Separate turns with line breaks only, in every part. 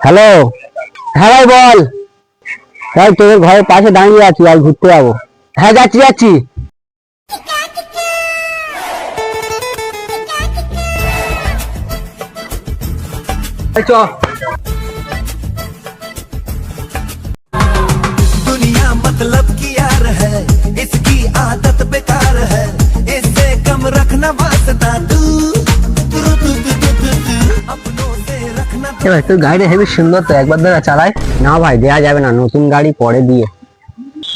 Hello. হ্যাঁ ভাই বল। ভাই তোদের ঘরের পাশে দাঁড়িয়ে আছি, আর ঘুরতে যাবো। হ্যাঁ যাচ্ছি যাচ্ছি। চ।
दुनिया मतलब की यार है, इसकी आदत बेकार है, इससे कम रखना वास्ता तू अपनों से रखना।
ভাই তোর গাড়িটা হেবি সুন্দর তো, একবার দাদা চালাই। না ভাই দেয়া যাবে না, নতুন গাড়ি পরে দিয়ে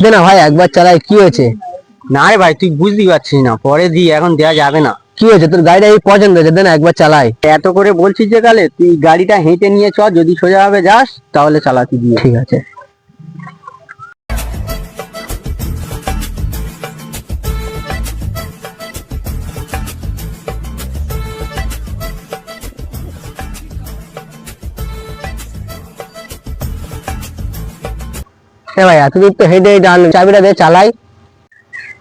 দে না ভাই, একবার চালাই। কি হয়েছে? না রে ভাই তুই বুঝতে পারছিস না, পরে দিয়ে, এখন দেয়া যাবে না। কি হয়েছে তোর গাড়িটা এই পছন্দ হয়েছে, দে না একবার চালাই। এত করে বলছিস যে কালে তুই গাড়িটা হেঁটে নিয়ে চ, যদি সোজা ভাবে যাস তাহলে চালাতি দিয়ে। ঠিক আছে। ভাই এত দূর তো হেঁটে হেঁটে আনলাম, চাবিটা দিয়ে চালাই।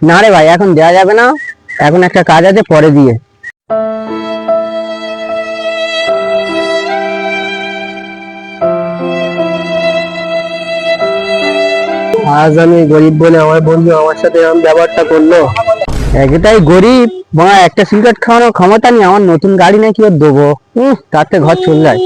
না রে ভাই এখন দেওয়া যাবে না, এখন একটা কাজ আছে, পরে দিয়ে। আজ আমি গরিব বলে আমার বন্ধু আমার সাথে এরকম ব্যবহারটা করলো। একটাই গরিব বা একটা সিগারেট খাওয়ানোর ক্ষমতা নেই, আমার নতুন গাড়ি নাকি ওর দেবো। তাতে ঘর চলে যায়।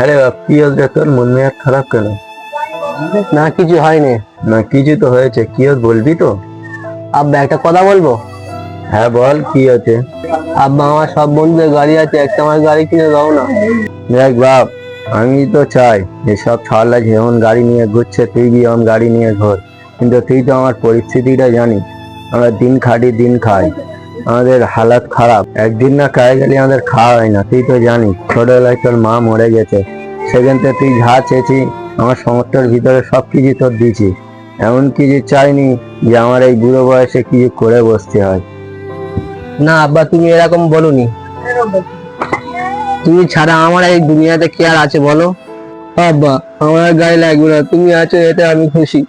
আরে বাপ, কি হচ্ছে তোর? মন মেজাজ খারাপ কেন?
না কিছু হয়নি।
না কিছু তো হয়েছে, কি হচ্ছে বলবি তো?
আব্বা একটা কথা বলবো?
হ্যাঁ বল, কি আছে?
আব্বা আমার সব বন্ধুদের গাড়ি আছে, একটা আমার গাড়ি কিনে দাও না।
দেখ বাপ, আমি তো চাই যে সব ছাড়লা যেমন গাড়ি নিয়ে ঘুরছে তুই বি এমন গাড়ি নিয়ে ঘোর, কিন্তু তুই তো আমার পরিস্থিতিটা জানিস। আমরা দিন খাটি দিন খাই, আমাদের হালাত খারাপ। একদিন না খাই গেলে আমাদের খাওয়া হয় না, তুই তো জানিস। ছোটবেলায় তোর মা মরে গেছে, সেখান থেকে তুই যা চেয়েছি আমার সমস্যার ভিতরে সবকিছু তোর দিয়েছি। এমন কিছু চাইনি যে আমার এই বুড়ো বয়সে কিছু করে বসতে হয়।
না আব্বা তুমি এরকম বলনি, তুমি ছাড়া আমার এই দুনিয়াতে কে আর আছে বলো? আব্বা আমার গাড়ি লাগবে না, তুমি আছো এতে আমি খুশি।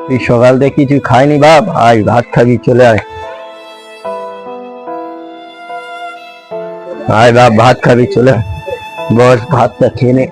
তুই সকাল থেকে কিছু খাইনি বাপ, আয় ভাত খাবি, চলে আয়। আয় বাপ ভাত খাবি, চলে আয়। বস ভাতটা খেয়ে নে।